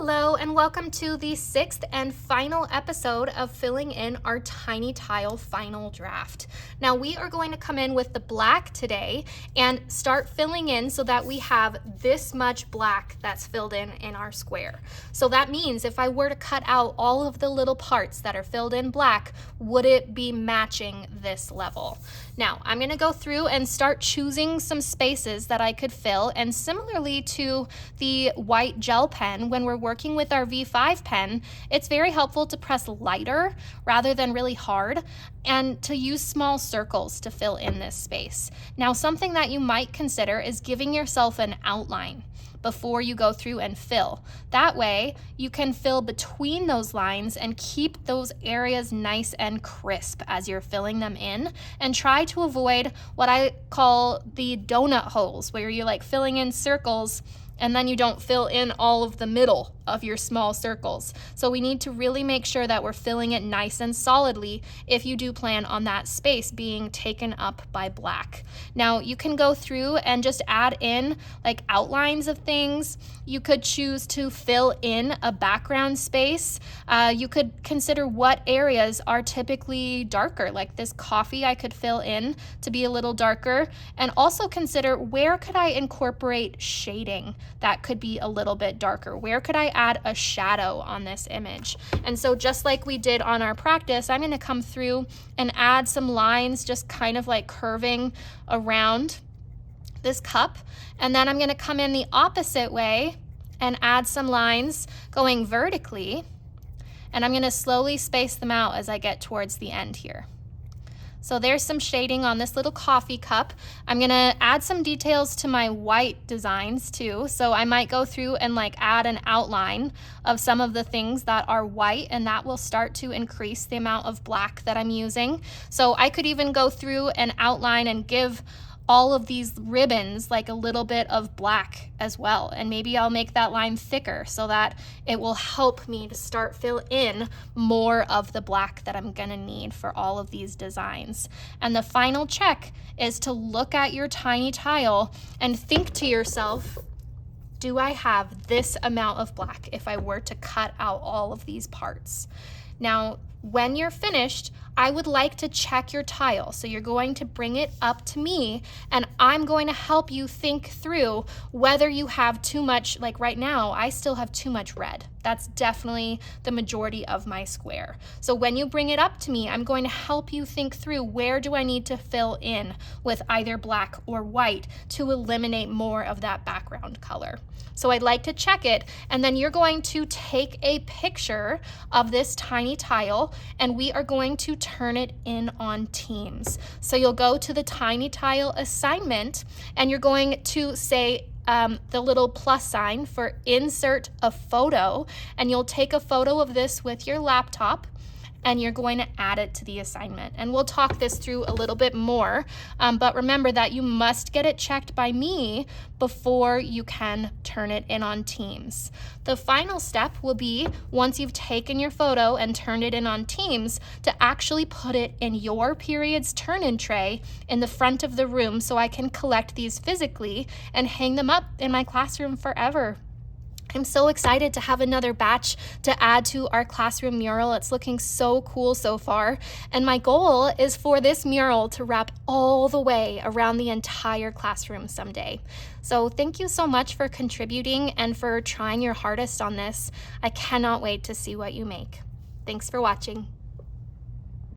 Hello and welcome to the 6th and final episode of filling in our tiny tile final draft. Now we are going to come in with the black today and start filling in so that we have this much black that's filled in our square. So that means if I were to cut out all of the little parts that are filled in black, would it be matching this level? Now I'm going to go through and start choosing some spaces that I could fill, and similarly to the white gel pen, when we're working with our V5 pen, it's very helpful to press lighter rather than really hard and to use small circles to fill in this space. Now, something that you might consider is giving yourself an outline before you go through and fill. That way, you can fill between those lines and keep those areas nice and crisp as you're filling them in, and try to avoid what I call the donut holes, where you're like filling in circles and then you don't fill in all of the middle of your small circles. So we need to really make sure that we're filling it nice and solidly if you do plan on that space being taken up by black. Now you can go through and just add in like outlines of things. You could choose to fill in a background space. You could consider what areas are typically darker, like this coffee I could fill in to be a little darker, and also consider where could I incorporate shading that could be a little bit darker. Where could I add a shadow on this image? And so just like we did on our practice, I'm going to come through and add some lines just kind of like curving around this cup. And then I'm going to come in the opposite way and add some lines going vertically. And I'm going to slowly space them out as I get towards the end here. So there's some shading on this little coffee cup. I'm gonna add some details to my white designs too. So I might go through and like add an outline of some of the things that are white, and that will start to increase the amount of black that I'm using. So I could even go through and outline and give all of these ribbons like a little bit of black as well, and maybe I'll make that line thicker so that it will help me to start fill in more of the black that I'm gonna need for all of these designs. And the final check is to look at your tiny tile and think to yourself, do I have this amount of black if I were to cut out all of these parts? Now, when you're finished, I would like to check your tile. So you're going to bring it up to me and I'm going to help you think through whether you have too much. Like right now, I still have too much red. That's definitely the majority of my square. So when you bring it up to me, I'm going to help you think through, where do I need to fill in with either black or white to eliminate more of that background color. So I'd like to check it, and then you're going to take a picture of this tiny tile and we are going to turn it in on Teams. So you'll go to the tiny tile assignment and you're going to say the little plus sign for insert a photo, and you'll take a photo of this with your laptop and you're going to add it to the assignment. And we'll talk this through a little bit more, but remember that you must get it checked by me before you can turn it in on Teams. The final step will be, once you've taken your photo and turned it in on Teams, to actually put it in your periods turn-in tray in the front of the room so I can collect these physically and hang them up in my classroom forever. I'm so excited to have another batch to add to our classroom mural. It's looking so cool so far. And my goal is for this mural to wrap all the way around the entire classroom someday. So thank you so much for contributing and for trying your hardest on this. I cannot wait to see what you make. Thanks for watching.